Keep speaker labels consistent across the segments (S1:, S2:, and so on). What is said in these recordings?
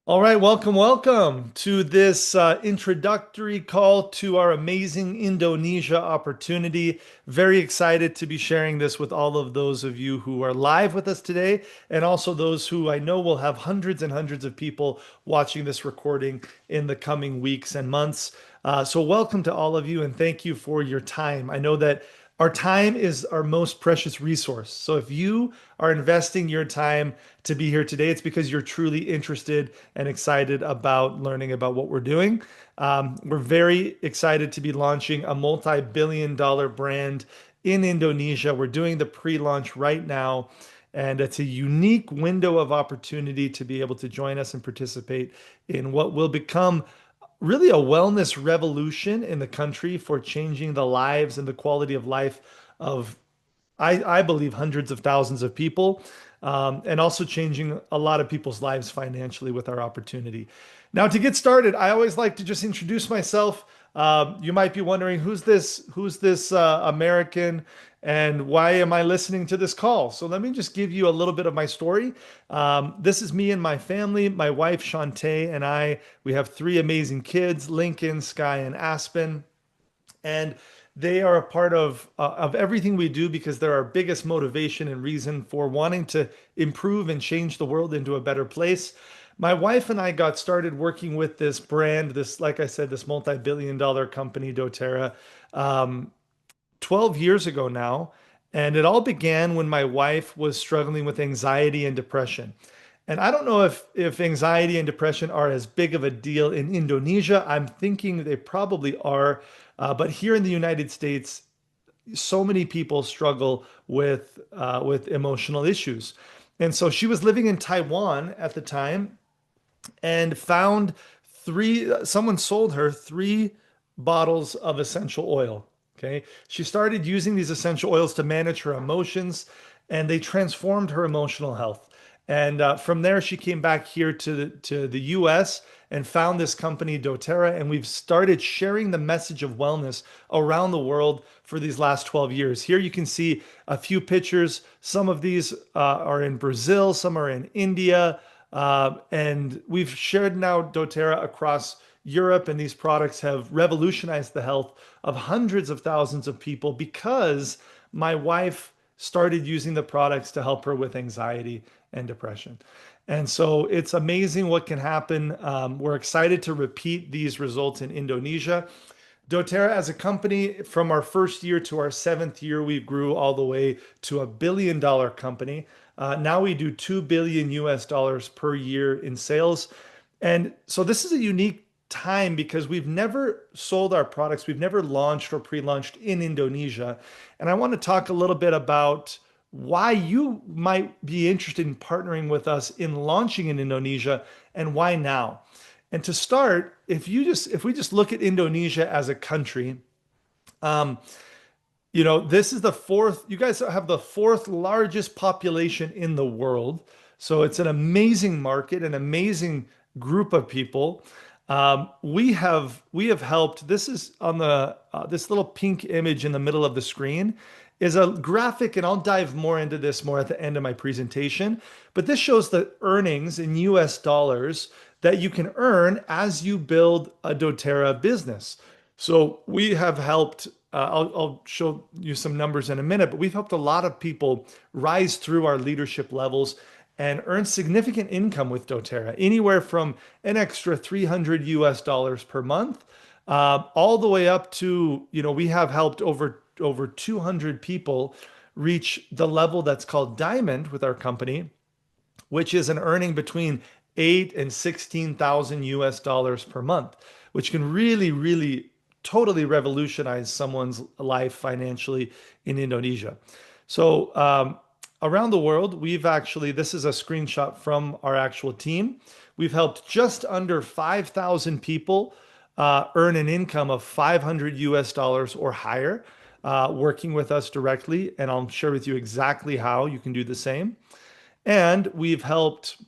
S1: All right, welcome to this introductory call to our amazing Indonesia opportunity. Very excited to be sharing this with all of those of you who are live with us today, and also those who I know will have hundreds and hundreds of people watching this recording in the coming weeks and months. So, welcome to all of you, and thank you for your time. I know that our time is our most precious resource. So if you are investing your time to be here today, it's because you're truly interested and excited about learning about what we're doing. We're very excited to be launching a multi-billion dollar brand in Indonesia. We're doing the pre-launch right now. And it's a unique window of opportunity to be able to join us and participate in what will become really a wellness revolution in the country for changing the lives and the quality of life of, I believe, hundreds of thousands of people, and also changing a lot of people's lives financially with our opportunity. Now, to get started, I always like to just introduce myself. You might be wondering who's this American and why am I listening to this call? So let me just give you a little bit of my story. This is me and my family. My wife Shantae and I. We have three amazing kids: Lincoln, Sky, and Aspen, and they are a part of everything we do because they're our biggest motivation and reason for wanting to improve and change the world into a better place. My wife and I got started working with this brand, this, like I said, this multi-billion dollar company, doTERRA, um, 12 years ago now. And it all began when my wife was struggling with anxiety and depression. And I don't know if anxiety and depression are as big of a deal in Indonesia. I'm thinking they probably are. But here in the United States, so many people struggle with emotional issues. And so she was living in Taiwan at the time and found someone sold her 3 bottles of essential oil. Okay. She started using these essential oils to manage her emotions, and they transformed her emotional health. And from there, she came back here to the US and found this company, doTERRA, and we've started sharing the message of wellness around the world for these last 12 years. Here you can see a few pictures. Some of these are in Brazil, some are in India, and we've shared now doTERRA across Europe, and these products have revolutionized the health of hundreds of thousands of people because my wife started using the products to help her with anxiety and depression. And so it's amazing what can happen. We're excited to repeat these results in Indonesia. doTERRA as a company, from our first year to our seventh year, we grew all the way to a $1 billion company. Now we do 2 billion US dollars per year in sales. And so this is a unique time because we've never sold our products, we've never launched or pre-launched in Indonesia. And I want to talk a little bit about why you might be interested in partnering with us in launching in Indonesia and why now. And to start, if we just look at Indonesia as a country, um, this is the fourth, you guys have the fourth largest population in the world. So it's an amazing market, an amazing group of people. We have helped. This is on the this little pink image in the middle of the screen is a graphic, and I'll dive more into this more at the end of my presentation. But this shows the earnings in US dollars that you can earn as you build a doTERRA business. So we have helped, I'll show you some numbers in a minute, but we've helped a lot of people rise through our leadership levels and earn significant income with doTERRA, anywhere from an extra 300 US dollars per month, all the way up to, we have helped over 200 people reach the level that's called diamond with our company, which is an earning between 8 and 16,000 US dollars per month, which can really, really totally revolutionize someone's life financially in Indonesia. So, around the world, this is a screenshot from our actual team. We've helped just under 5,000 people earn an income of 500 US dollars or higher, working with us directly. And I'll share with you exactly how you can do the same. And we've helped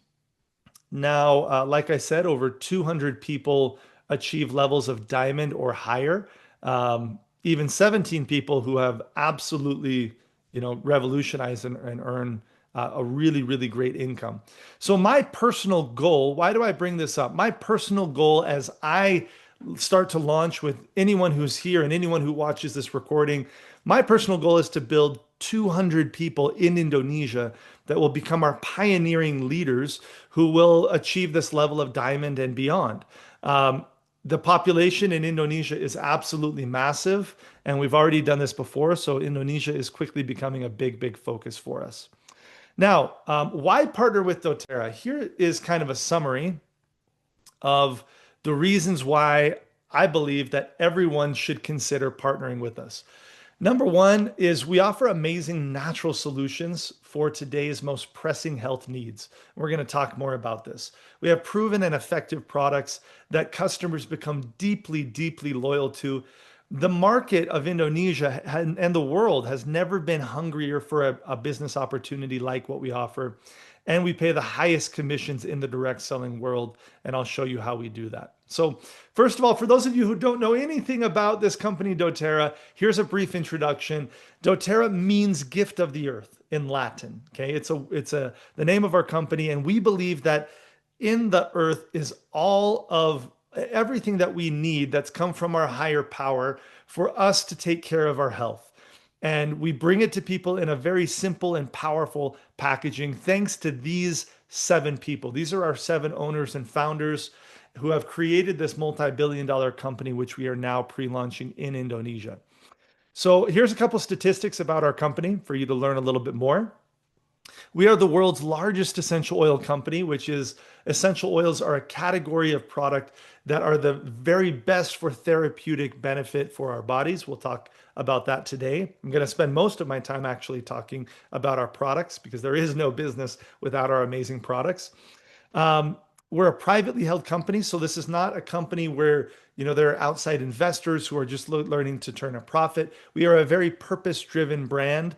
S1: now, like I said, over 200 people achieve levels of diamond or higher. Even 17 people who have absolutely, revolutionized and earn a really, really great income. So my personal goal, why do I bring this up? My personal goal as I start to launch with anyone who's here and anyone who watches this recording, my personal goal is to build 200 people in Indonesia that will become our pioneering leaders who will achieve this level of diamond and beyond. Um, the population in Indonesia is absolutely massive, and we've already done this before, so Indonesia is quickly becoming a big, big focus for us. Now, why partner with doTERRA? Here is kind of a summary of the reasons why I believe that everyone should consider partnering with us. Number one is we offer amazing natural solutions for today's most pressing health needs. We're going to talk more about this. We have proven and effective products that customers become deeply, deeply loyal to. The market of Indonesia and the world has never been hungrier for a business opportunity like what we offer. And we pay the highest commissions in the direct selling world. And I'll show you how we do that. So, first of all, for those of you who don't know anything about this company, doTERRA, here's a brief introduction. doTERRA means gift of the earth in Latin. Okay, it's the name of our company, and we believe that in the earth is all of everything that we need that's come from our higher power for us to take care of our health. And we bring it to people in a very simple and powerful packaging thanks to these 7 people. These are our 7 owners and founders who have created this multi-billion-dollar company, which we are now pre-launching in Indonesia. So here's a couple statistics about our company for you to learn a little bit more. We are the world's largest essential oil company, which is essential oils are a category of product that are the very best for therapeutic benefit for our bodies. We'll talk about that today. I'm going to spend most of my time actually talking about our products because there is no business without our amazing products. Um, we're a privately held company, so this is not a company where there are outside investors who are just learning to turn a profit. We are a very purpose-driven brand.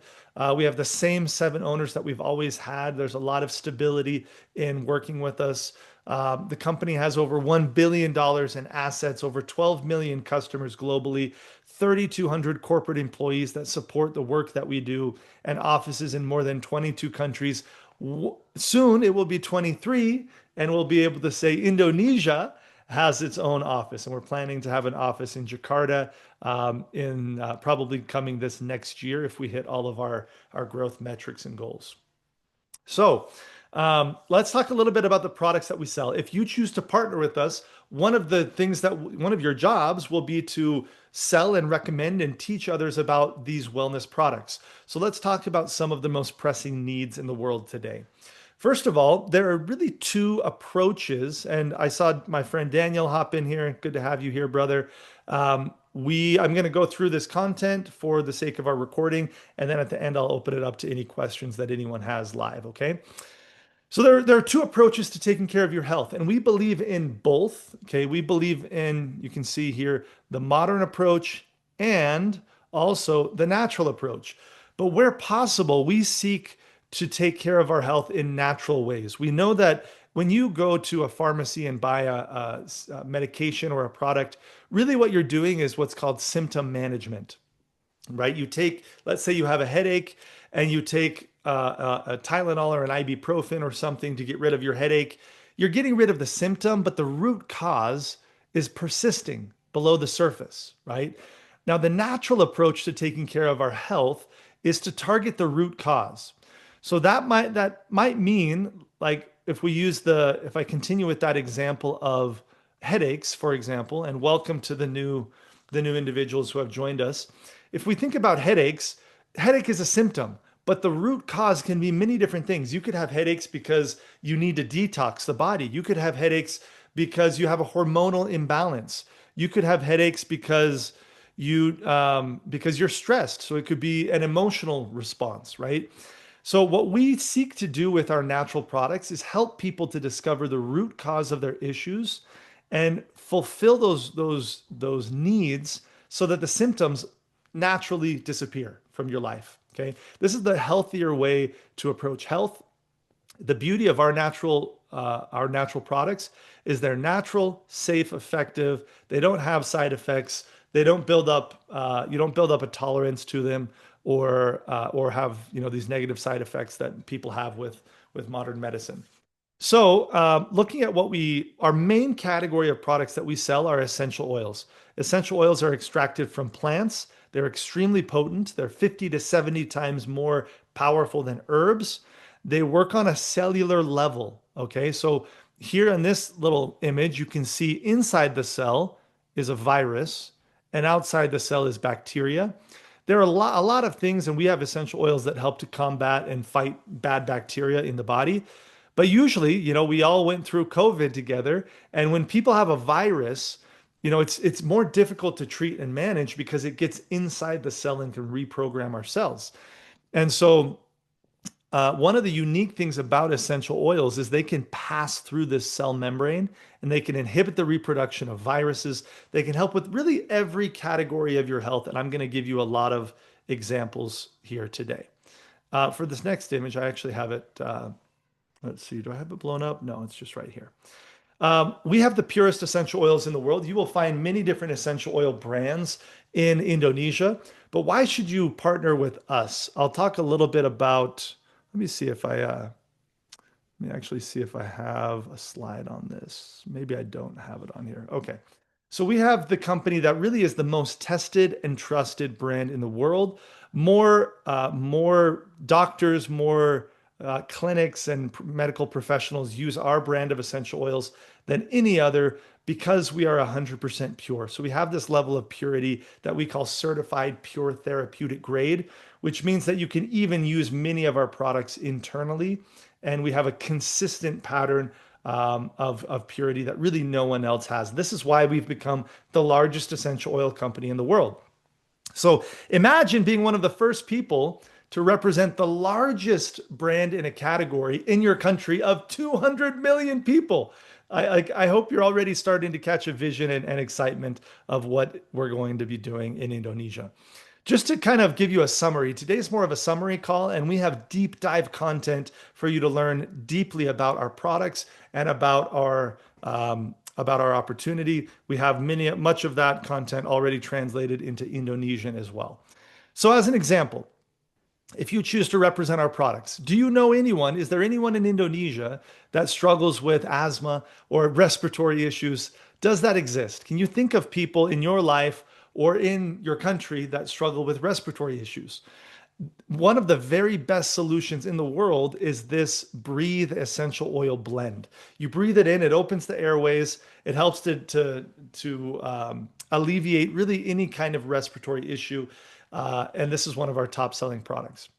S1: We have the same 7 owners that we've always had. There's a lot of stability in working with us. The company has over $1 billion in assets, over 12 million customers globally, 3,200 corporate employees that support the work that we do, and offices in more than 22 countries. Soon it will be 23, and we'll be able to say Indonesia has its own office, and we're planning to have an office in Jakarta in probably coming this next year if we hit all of our growth metrics and goals. So let's talk a little bit about the products that we sell. If you choose to partner with us, one of your jobs will be to sell and recommend and teach others about these wellness products. So let's talk about some of the most pressing needs in the world today. First of all, there are really 2 approaches, and I saw my friend Daniel hop in here. Good to have you here, brother. I'm going to go through this content for the sake of our recording, and then at the end, I'll open it up to any questions that anyone has live, okay? So there are 2 approaches to taking care of your health, and we believe in both, okay? We believe in, you can see here, the modern approach and also the natural approach. But where possible, we seek to take care of our health in natural ways. We know that when you go to a pharmacy and buy a medication or a product, really what you're doing is what's called symptom management, right? Let's say you have a headache and you take a Tylenol or an ibuprofen or something to get rid of your headache. You're getting rid of the symptom, but the root cause is persisting below the surface, right? Now, the natural approach to taking care of our health is to target the root cause. So that might mean, like, if I continue with that example of headaches, for example, and welcome to the new individuals who have joined us. If we think about headache is a symptom, but the root cause can be many different things. You could have headaches because you need to detox the body. You could have headaches because you have a hormonal imbalance. You could have headaches because you're stressed. So it could be an emotional response, right? So what we seek to do with our natural products is help people to discover the root cause of their issues and fulfill those needs so that the symptoms naturally disappear from your life. Okay, this is the healthier way to approach health. The beauty of our natural products is they're natural, safe, effective. They don't have side effects. They don't build up. You don't build up a tolerance to them. or have these negative side effects that people have with modern medicine. So, looking at our main category of products that we sell are essential oils. Essential oils are extracted from plants. They're extremely potent. They're 50 to 70 times more powerful than herbs. They work on a cellular level. Okay, so here in this little image, you can see inside the cell is a virus, and outside the cell is bacteria. There are a lot of things, and we have essential oils that help to combat and fight bad bacteria in the body. But usually, we all went through COVID together, and when people have a virus, it's more difficult to treat and manage because it gets inside the cell and can reprogram our cells. And so, one of the unique things about essential oils is they can pass through this cell membrane and they can inhibit the reproduction of viruses. They can help with really every category of your health. And I'm going to give you a lot of examples here today. For this next image, I actually have it. Let's see, do I have it blown up? No, it's just right here. We have the purest essential oils in the world. You will find many different essential oil brands in Indonesia, but why should you partner with us? I'll talk a little bit about, let me see if let me actually see if I have a slide on this. Maybe I don't have it on here. Okay. So we have the company that really is the most tested and trusted brand in the world. More doctors, more clinics and medical professionals use our brand of essential oils than any other because we are 100% pure. So we have this level of purity that we call certified pure therapeutic grade, which means that you can even use many of our products internally. And we have a consistent pattern of purity that really no one else has. This is why we've become the largest essential oil company in the world. So imagine being one of the first people to represent the largest brand in a category in your country of 200 million people. I hope you're already starting to catch a vision and excitement of what we're going to be doing in Indonesia. Just to kind of give you a summary, today's more of a summary call, and we have deep dive content for you to learn deeply about our products and about our opportunity. We have much of that content already translated into Indonesian as well. So, as an example, if you choose to represent our products, do you know anyone? Is there anyone in Indonesia that struggles with asthma or respiratory issues? Does that exist? Can you think of people in your life or in your country that struggle with respiratory issues? One of the very best solutions in the world is this Breathe Essential Oil Blend. You breathe it in, it opens the airways, it helps to alleviate really any kind of respiratory issue. And this is one of our top selling products.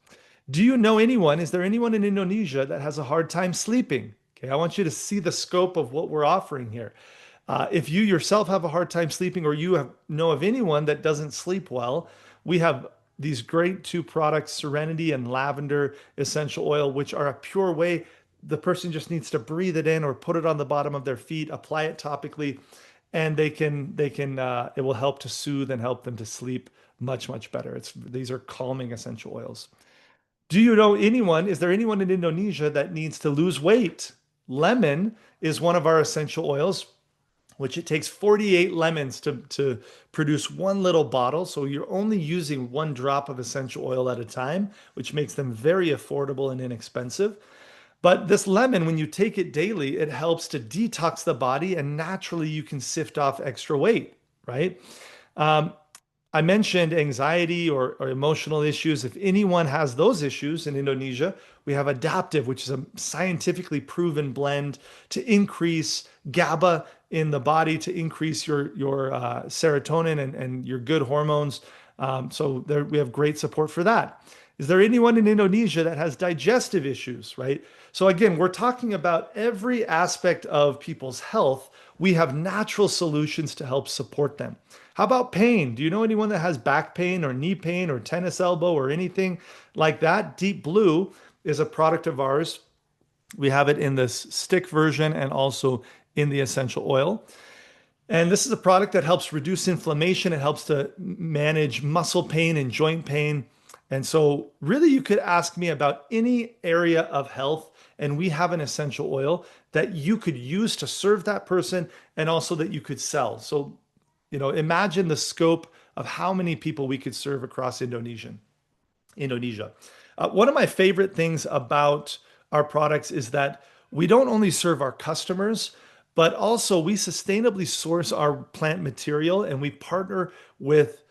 S1: Do you know anyone? Is there anyone in Indonesia that has a hard time sleeping? Okay, I want you to see the scope of what we're offering here. If you yourself have a hard time sleeping or know of anyone that doesn't sleep well, we have these great two products, Serenity and Lavender Essential Oil, which are a pure way. The person just needs to breathe it in or put it on the bottom of their feet, apply it topically, and it will help to soothe and help them to sleep much better. These are calming essential oils. Do you know anyone? Is there anyone in Indonesia that needs to lose weight? Lemon is one of our essential oils, which it takes 48 lemons to produce one little bottle. So you're only using one drop of essential oil at a time, which makes them very affordable and inexpensive. But this lemon, when you take it daily, it helps to detox the body and naturally you can sift off extra weight, right? I mentioned anxiety or emotional issues. If anyone has those issues in Indonesia, we have Adaptive, which is a scientifically proven blend to increase GABA in the body, to increase your serotonin and your good hormones. So there, we have great support for that. Is there anyone in Indonesia that has digestive issues, right? So again, we're talking about every aspect of people's health. We have natural solutions to help support them. How about pain? Do you know anyone that has back pain or knee pain or tennis elbow or anything like that? Deep Blue is a product of ours. We have it in this stick version and also in the essential oil. And this is a product that helps reduce inflammation. It helps to manage muscle pain and joint pain. And so really you could ask me about any area of health and we have an essential oil that you could use to serve that person and also that you could sell. So, imagine the scope of how many people we could serve across Indonesia. Indonesia. One of my favorite things about our products is that we don't only serve our customers, but also we sustainably source our plant material and we partner with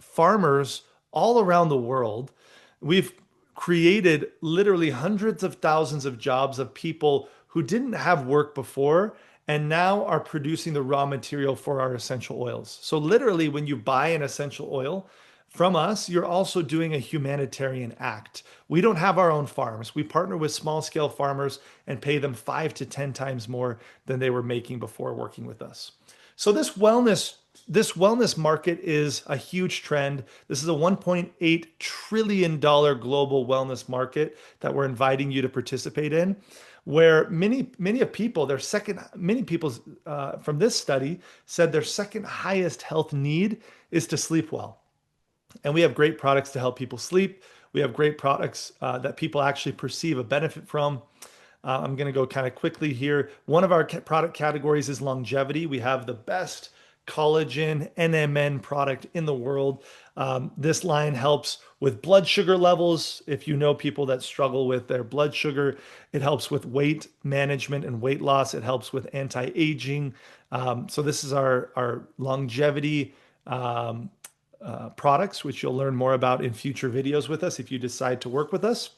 S1: farmers all around the world. We've created literally hundreds of thousands of jobs of people who didn't have work before and now are producing the raw material for our essential oils. So literally, when you buy an essential oil from us, you're also doing a humanitarian act. We don't have our own farms. We partner with small scale farmers and pay them 5 to 10 times more than they were making before working with us. So this wellness market is a huge trend. This is a $1.8 trillion global wellness market that we're inviting you to participate in, where many people from this study said their second highest health need is to sleep well. And we have great products to help people sleep. We have great products that people actually perceive a benefit from. I'm going to go kind of quickly here. One of our product categories is longevity. We have the best collagen NMN product in the world. This line helps with blood sugar levels. If you know people that struggle with their blood sugar, it helps with weight management and weight loss. It helps with anti-aging. So this is our longevity products, which you'll learn more about in future videos with us if you decide to work with us.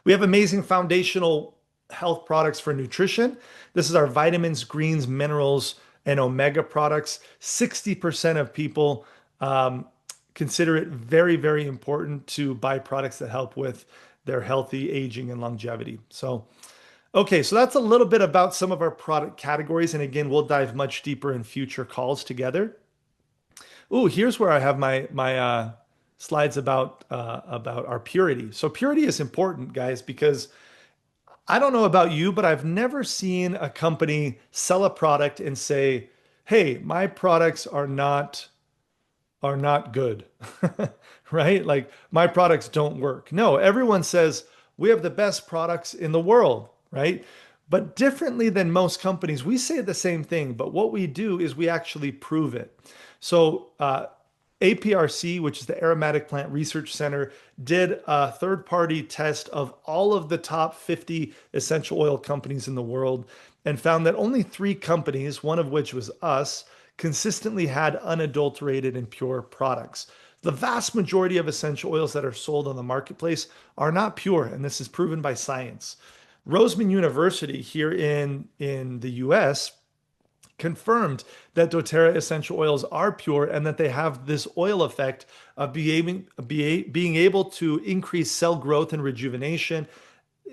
S1: We have amazing foundational health products for nutrition. This is our vitamins, greens, minerals, and omega products. 60% of people consider it very, very important to buy products that help with their healthy aging and longevity. So, okay, so that's a little bit about some of our product categories. And again, we'll dive much deeper in future calls together. Ooh, here's where I have my slides about our purity. So purity is important, guys, because I don't know about you, but I've never seen a company sell a product and say, "Hey, my products are not good." Right? Like my products don't work. No, everyone says we have the best products in the world, right? But differently than most companies, we say the same thing, but what we do is we actually prove it. So, APRC, which is the Aromatic Plant Research Center, did a third-party test of all of the top 50 essential oil companies in the world and found that only three companies, one of which was us, consistently had unadulterated and pure products. The vast majority of essential oils that are sold on the marketplace are not pure, and this is proven by science. Roseman University here in the US confirmed that doTERRA essential oils are pure and that they have this oil effect of being able to increase cell growth and rejuvenation,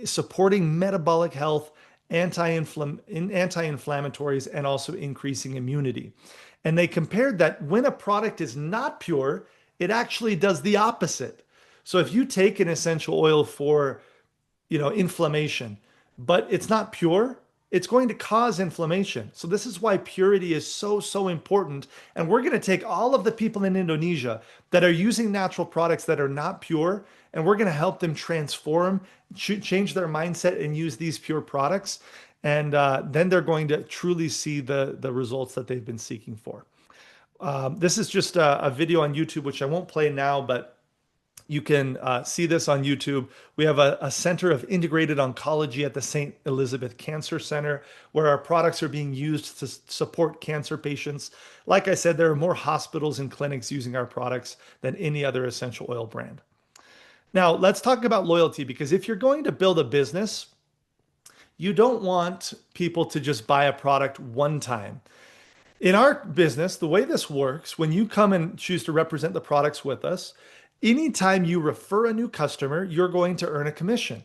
S1: supporting metabolic health, anti-inflammatories, and also increasing immunity. And they compared that when a product is not pure, it actually does the opposite. So if you take an essential oil for, inflammation, but it's not pure, it's going to cause inflammation. So this is why purity is so, so important. And we're going to take all of the people in Indonesia that are using natural products that are not pure, and we're going to help them transform, change their mindset and use these pure products. And then they're going to truly see the results that they've been seeking for. This is just a video on YouTube, which I won't play now, but you can see this on YouTube. We have a center of integrated oncology at the St. Elizabeth Cancer Center, where our products are being used to support cancer patients. Like I said, there are more hospitals and clinics using our products than any other essential oil brand. Now, let's talk about loyalty, because if you're going to build a business, you don't want people to just buy a product one time. In our business, the way this works, when you come and choose to represent the products with us, anytime you refer a new customer, you're going to earn a commission.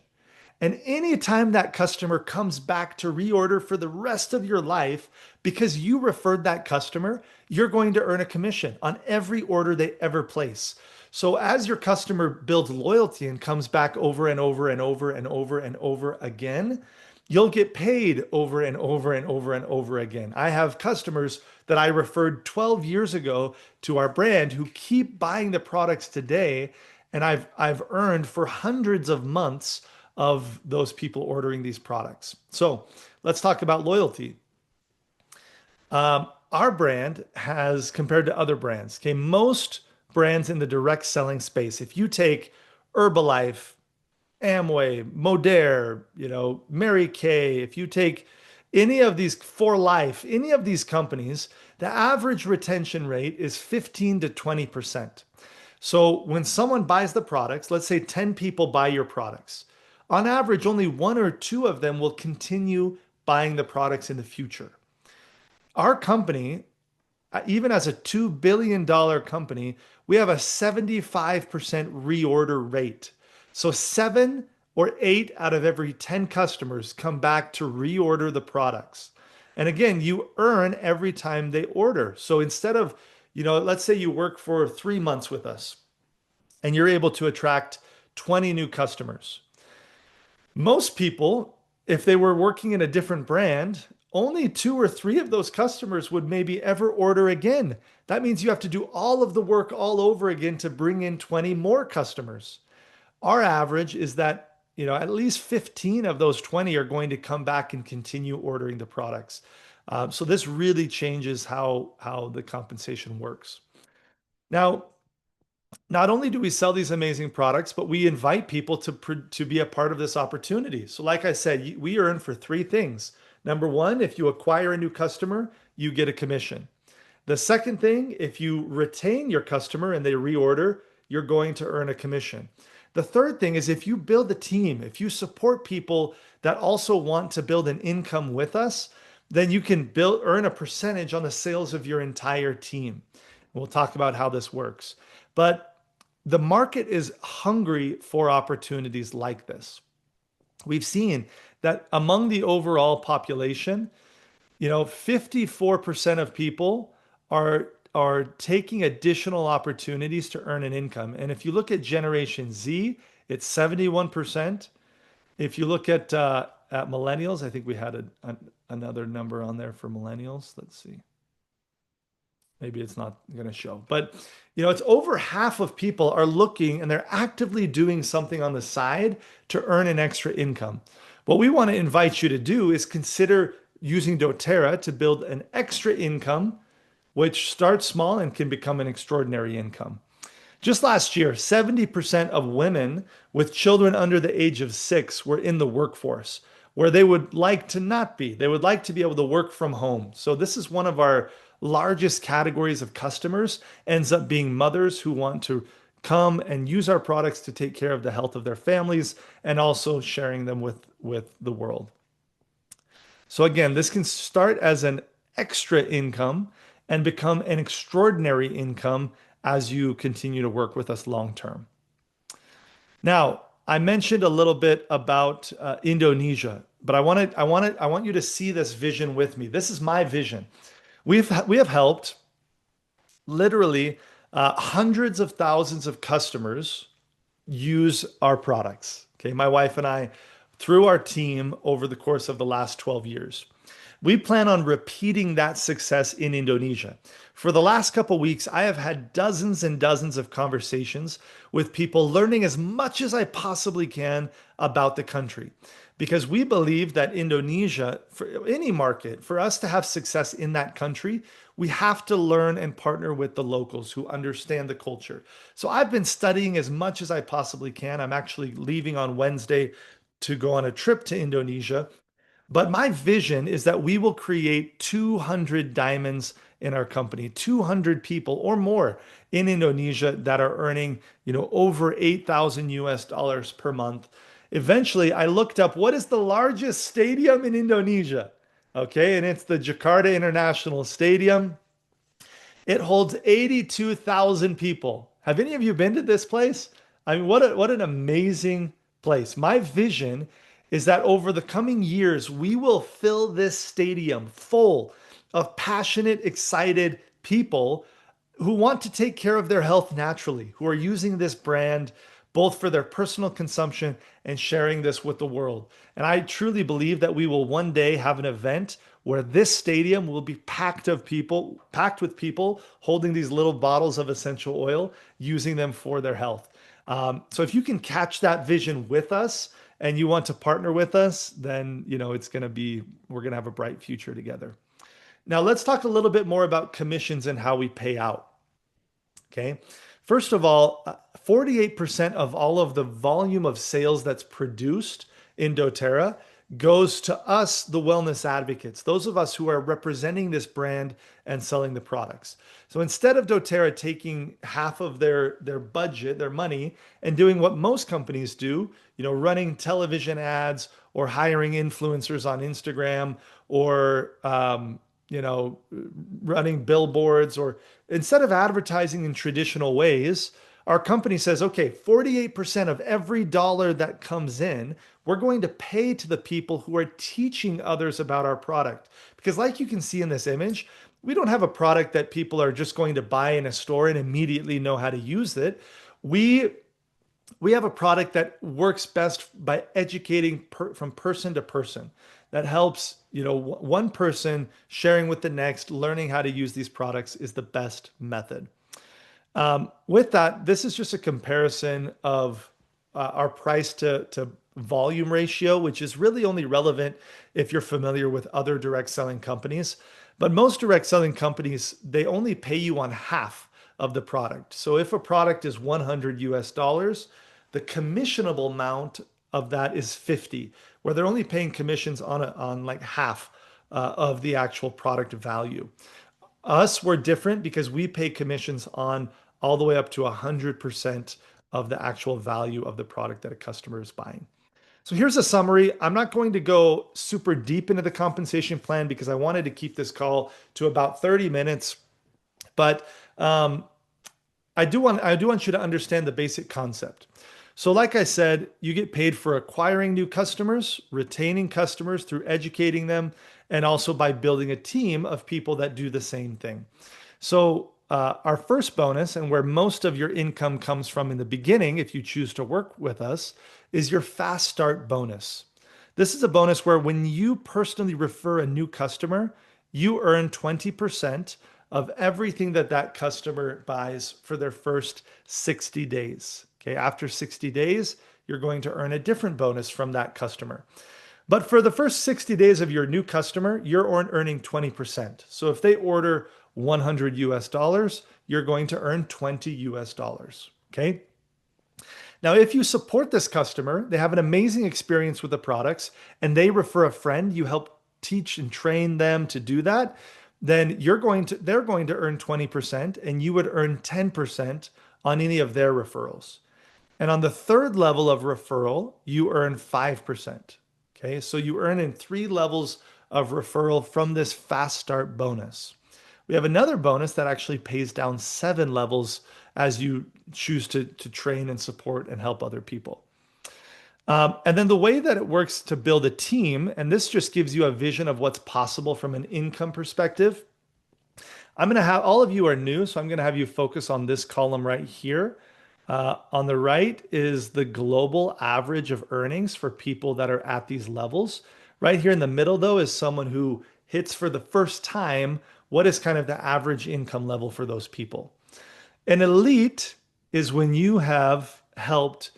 S1: And anytime that customer comes back to reorder for the rest of your life because you referred that customer, you're going to earn a commission on every order they ever place. So as your customer builds loyalty and comes back over and over and over and over and over again, you'll get paid over and over and over and over again. I have customers that I referred 12 years ago to our brand who keep buying the products today, and I've earned for hundreds of months of those people ordering these products. So let's talk about loyalty. Our brand has, compared to other brands, okay, most brands in the direct selling space. If you take Herbalife, Amway, Modere, Mary Kay, if you take any of these for life, any of these companies, the average retention rate is 15 to 20%. So when someone buys the products, let's say 10 people buy your products, on average, only one or two of them will continue buying the products in the future. Our company, even as a $2 billion company, we have a 75% reorder rate. So seven or eight out of every 10 customers come back to reorder the products. And again, you earn every time they order. So instead of, let's say you work for 3 months with us and you're able to attract 20 new customers. Most people, if they were working in a different brand, only two or three of those customers would maybe ever order again. That means you have to do all of the work all over again to bring in 20 more customers. Our average is that, at least 15 of those 20 are going to come back and continue ordering the products. So this really changes how the compensation works. Now, not only do we sell these amazing products, but we invite people to be a part of this opportunity. So, like I said, we earn for three things. Number one, if you acquire a new customer, you get a commission. The second thing, if you retain your customer and they reorder, you're going to earn a commission. The third thing is if you build a team, if you support people that also want to build an income with us, then you can earn a percentage on the sales of your entire team. We'll talk about how this works. But the market is hungry for opportunities like this. We've seen that among the overall population, 54% of people are taking additional opportunities to earn an income. And if you look at Generation Z, it's 71%. If you look at millennials, I think we had another number on there for millennials. Let's see. Maybe it's not going to show, but it's over half of people are looking and they're actively doing something on the side to earn an extra income. What we want to invite you to do is consider using doTERRA to build an extra income, which starts small and can become an extraordinary income. Just last year, 70% of women with children under the age of 6 were in the workforce, where they would like to not be. They would like to be able to work from home. So this is one of our largest categories of customers, ends up being mothers who want to come and use our products to take care of the health of their families and also sharing them with the world. So again, this can start as an extra income and become an extraordinary income as you continue to work with us long term. Now, I mentioned a little bit about Indonesia, but I want you to see this vision with me. This is my vision. We have helped literally hundreds of thousands of customers use our products. Okay, my wife and I, through our team over the course of the last 12 years. We plan on repeating that success in Indonesia. For the last couple of weeks, I have had dozens and dozens of conversations with people learning as much as I possibly can about the country. Because we believe that Indonesia, for any market, for us to have success in that country, we have to learn and partner with the locals who understand the culture. So I've been studying as much as I possibly can. I'm actually leaving on Wednesday to go on a trip to Indonesia. But my vision is that we will create 200 diamonds in our company, 200 people or more in Indonesia that are earning, over 8,000 US dollars per month. Eventually, I looked up what is the largest stadium in Indonesia. Okay, and it's the Jakarta International Stadium. It holds 82,000 people. Have any of you been to this place? I mean, what an amazing place. My vision is that over the coming years, we will fill this stadium full of passionate, excited people who want to take care of their health naturally, who are using this brand both for their personal consumption and sharing this with the world. And I truly believe that we will one day have an event where this stadium will be packed with people holding these little bottles of essential oil, using them for their health. So if you can catch that vision with us and you want to partner with us, then we're going to have a bright future together. Now let's talk a little bit more about commissions and how we pay out. Okay. First of all, 48% of all of the volume of sales that's produced in doTERRA goes to us, the wellness advocates, those of us who are representing this brand and selling the products. So instead of doTERRA taking half of their budget, their money, and doing what most companies do, running television ads or hiring influencers on Instagram or you know, running billboards, or instead of advertising in traditional ways, our company says, okay, 48% of every dollar that comes in, we're going to pay to the people who are teaching others about our product. Because, like you can see in this image, we don't have a product that people are just going to buy in a store and immediately know how to use it. We we have a product that works best by educating from person to person, that helps, one person sharing with the next, learning how to use these products is the best method. With that, this is just a comparison of our price to volume ratio, which is really only relevant if you're familiar with other direct selling companies. But most direct selling companies, they only pay you on half of the product. So if a product is 100 US dollars, the commissionable amount of that is 50, where they're only paying commissions on like half of the actual product value. Us, we're different because we pay commissions on all the way up to 100% of the actual value of the product that a customer is buying. So here's a summary. I'm not going to go super deep into the compensation plan because I wanted to keep this call to about 30 minutes. But I do want you to understand the basic concept. So like I said, you get paid for acquiring new customers, retaining customers through educating them, and also by building a team of people that do the same thing. So our first bonus, and where most of your income comes from in the beginning, if you choose to work with us, is your fast start bonus. This is a bonus where when you personally refer a new customer, you earn 20% of everything that that customer buys for their first 60 days. Okay, after 60 days, you're going to earn a different bonus from that customer. But for the first 60 days of your new customer, you're earning 20%. So if they order 100 US dollars, you're going to earn 20 US dollars. Okay. Now, if you support this customer, they have an amazing experience with the products, and they refer a friend, you help teach and train them to do that, then they're going to earn 20% and you would earn 10% on any of their referrals. And on the third level of referral, you earn 5%. Okay, so you earn in three levels of referral from this fast start bonus. We have another bonus that actually pays down 7 levels as you choose to train and support and help other people. And then the way that it works to build a team, and this just gives you a vision of what's possible from an income perspective. I'm going to have all of you are new, so I'm going to have you focus on this column right here. On the right is the global average of earnings for people that are at these levels. Right here in the middle, though, is someone who hits for the first time what is kind of the average income level for those people. An elite is when you have helped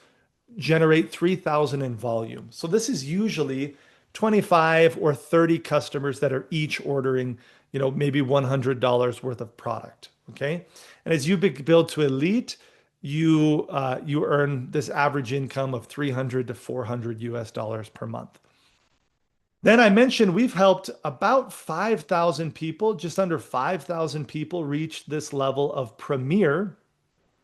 S1: generate 3,000 in volume. So this is usually 25 or 30 customers that are each ordering, maybe $100 worth of product. Okay. And as you build to elite, you earn this average income of 300 to 400 US dollars per month. Then I mentioned we've helped about 5,000 people, just under 5,000 people reach this level of premier,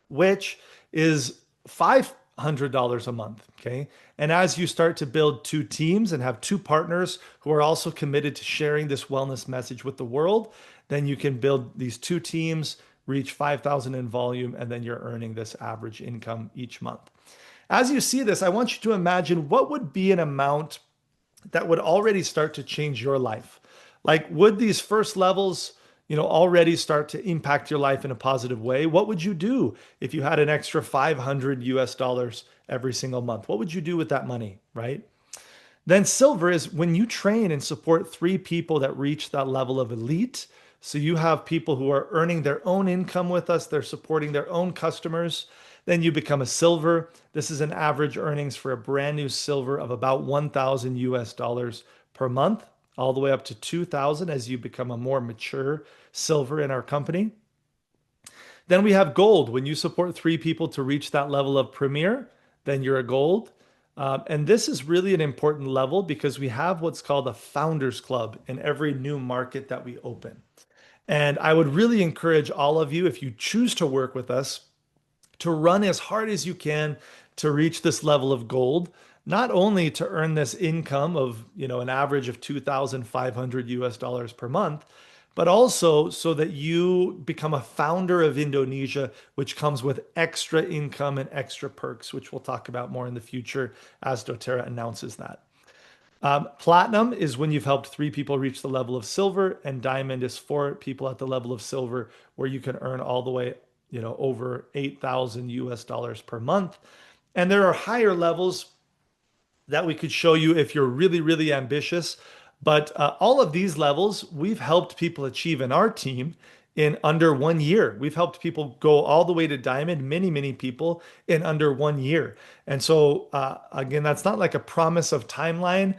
S1: which is $500 a month. Okay. And as you start to build two teams and have two partners who are also committed to sharing this wellness message with the world, then you can build these two teams, reach 5,000 in volume, and then you're earning this average income each month. As you see this, I want you to imagine what would be an amount that would already start to change your life. Like, would these first levels, already start to impact your life in a positive way? What would you do if you had an extra 500 US dollars every single month? What would you do with that money, right? Then silver is when you train and support 3 people that reach that level of elite. So you have people who are earning their own income with us, they're supporting their own customers. Then you become a silver. This is an average earnings for a brand new silver of about 1,000 US dollars per month, all the way up to 2,000 as you become a more mature silver in our company. Then we have gold. When you support three people to reach that level of premier, then you're a gold. And this is really an important level because we have what's called a founders club in every new market that we open. And I would really encourage all of you, if you choose to work with us, to run as hard as you can to reach this level of gold, not only to earn this income of, an average of 2,500 US dollars per month, but also so that you become a founder of Indonesia, which comes with extra income and extra perks, which we'll talk about more in the future as doTERRA announces that. Platinum is when you've helped three people reach the level of silver, and diamond is four people at the level of silver, where you can earn all the way, over 8,000 US dollars per month. And there are higher levels that we could show you if you're really, really ambitious. But all of these levels, we've helped people achieve in our team in under 1 year. We've helped people go all the way to diamond, many, many people in under 1 year. And so, again, that's not like a promise of timeline.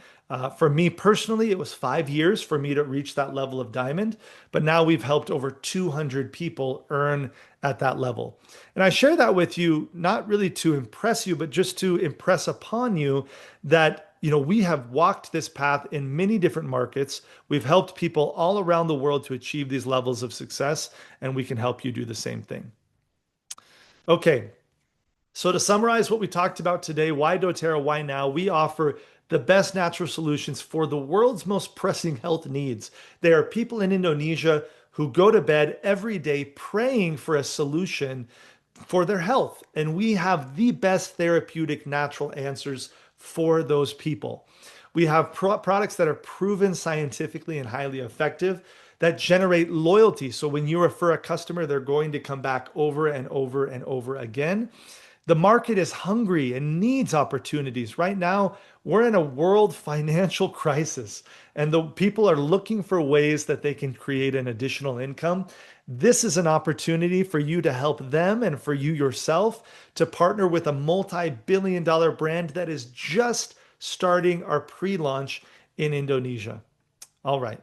S1: For me personally, it was 5 years for me to reach that level of diamond. But now we've helped over 200 people earn at that level. And I share that with you, not really to impress you, but just to impress upon you that we have walked this path in many different markets. We've helped people all around the world to achieve these levels of success, and we can help you do the same thing. Okay, so to summarize what we talked about today, why doTERRA, why now? We offer the best natural solutions for the world's most pressing health needs. There are people in Indonesia who go to bed every day praying for a solution for their health. And we have the best therapeutic natural answers for those people. We have products that are proven scientifically and highly effective that generate loyalty. So when you refer a customer, they're going to come back over and over and over again. The market is hungry and needs opportunities. Right now, we're in a world financial crisis, and the people are looking for ways that they can create an additional income. This is an opportunity for you to help them and for you yourself to partner with a multi-billion-dollar brand that is just starting our pre-launch in Indonesia. All right.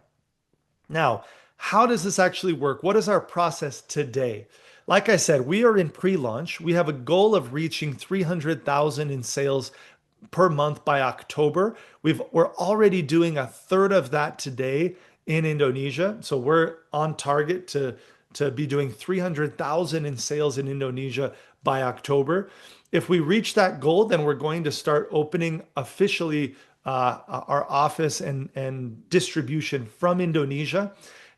S1: Now, how does this actually work? What is our process today? Like I said, we are in pre-launch. We have a goal of reaching 300,000 in sales per month by October. We're already doing a third of that today in Indonesia. So we're on target to be doing 300,000 in sales in Indonesia by October. If we reach that goal, then we're going to start opening officially our office and distribution from Indonesia.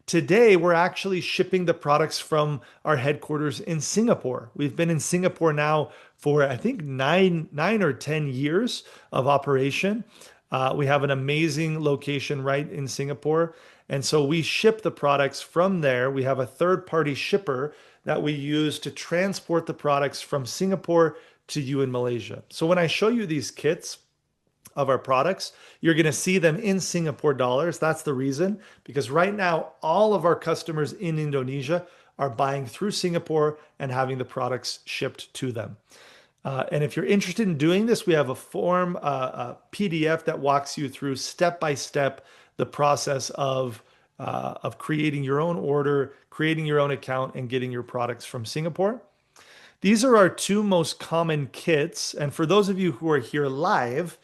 S1: Today, we're actually shipping the products from our headquarters in Singapore. We've been in Singapore now for, I think, nine or 10 years of operation. We have an amazing location right in Singapore. And so we ship the products from there. We have a third-party shipper that we use to transport the products from Singapore to you in Malaysia. So when I show you these kits of our products, you're going to see them in Singapore dollars. That's the reason, because right now, all of our customers in Indonesia are buying through Singapore and having the products shipped to them. And if you're interested in doing this, we have a form, a PDF that walks you through step by step the process of creating your own order, creating your own account, and getting your products from Singapore. These are our two most common kits. And for those of you who are here live,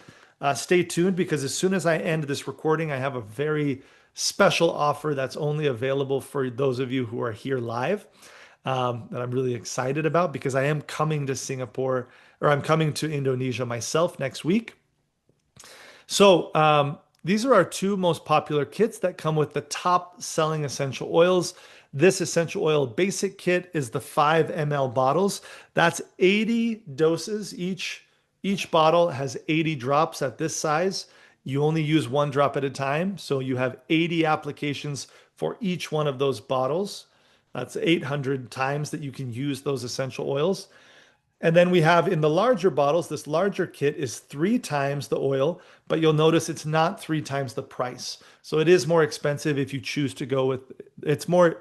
S1: stay tuned, because as soon as I end this recording, I have a very special offer that's only available for those of you who are here live, that I'm really excited about, because I am coming to Singapore, or I'm coming to Indonesia myself next week. So these are our two most popular kits that come with the top selling essential oils. This essential oil basic kit is the 5 ml bottles. That's 80 doses. Each bottle has 80 drops at this size. You only use one drop at a time. So you have 80 applications for each one of those bottles. That's 800 times that you can use those essential oils. And then we have in the larger bottles, this larger kit is 3 times the oil, but you'll notice it's not 3 times the price. So it is more expensive if you choose to go with, it's more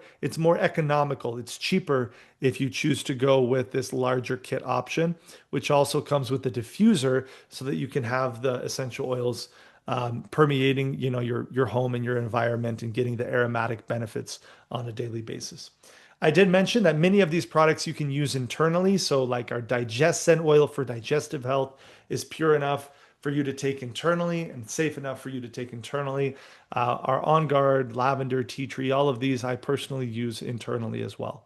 S1: economical. It's cheaper if you choose to go with this larger kit option, which also comes with the diffuser so that you can have the essential oils permeating, your home and your environment and getting the aromatic benefits on a daily basis. I did mention that many of these products you can use internally. So, like our DigestZen oil for digestive health is pure enough for you to take internally and safe enough for you to take internally. Our On Guard, lavender, tea tree, all of these I personally use internally as well.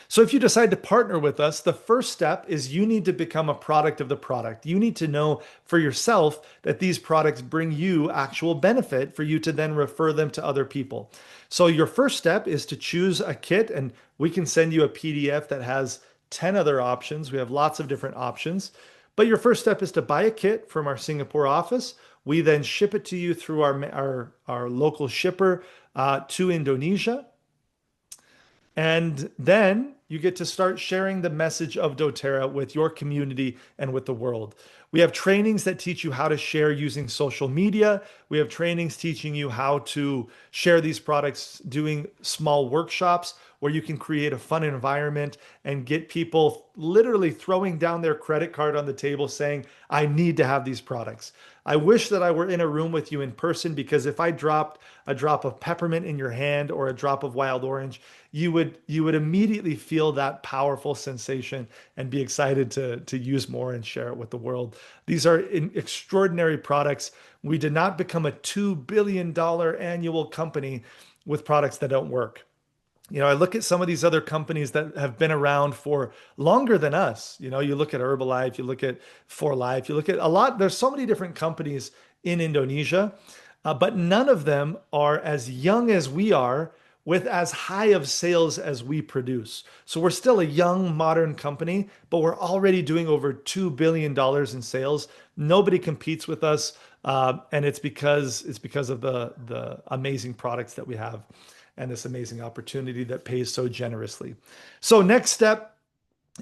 S1: So if you decide to partner with us, the first step is you need to become a product of the product. You need to know for yourself that these products bring you actual benefit for you to then refer them to other people. So your first step is to choose a kit, and we can send you a PDF that has 10 other options. We have lots of different options. But your first step is to buy a kit from our Singapore office. We then ship it to you through our local shipper to Indonesia. And then you get to start sharing the message of doTERRA with your community and with the world. We have trainings that teach you how to share using social media. We have trainings teaching you how to share these products, doing small workshops where you can create a fun environment and get people literally throwing down their credit card on the table saying, I need to have these products. I wish that I were in a room with you in person, because if I dropped a drop of peppermint in your hand or a drop of wild orange, you would immediately feel that powerful sensation and be excited to use more and share it with the world. These are extraordinary products. We did not become a $2 billion annual company with products that don't work. I look at some of these other companies that have been around for longer than us. You look at Herbalife, you look at For Life, you look at a lot. There's so many different companies in Indonesia, but none of them are as young as we are with as high of sales as we produce. So we're still a young, modern company, but we're already doing over $2 billion in sales. Nobody competes with us, and it's because of the amazing products that we have and this amazing opportunity that pays so generously. So next step,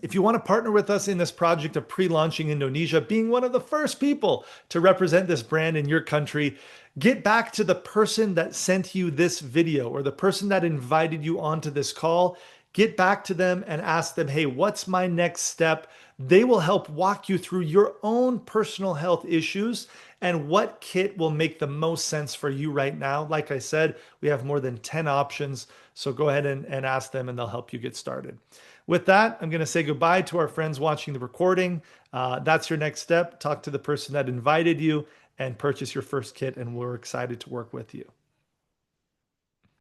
S1: if you want to partner with us in this project of pre-launching Indonesia, being one of the first people to represent this brand in your country, get back to the person that sent you this video or the person that invited you onto this call. Get back to them and ask them, hey, what's my next step? They will help walk you through your own personal health issues and what kit will make the most sense for you right now. Like I said, we have more than 10 options. So go ahead and ask them and they'll help you get started. With that, I'm going to say goodbye to our friends watching the recording. That's your next step. Talk to the person that invited you and purchase your first kit, and we're excited to work with you.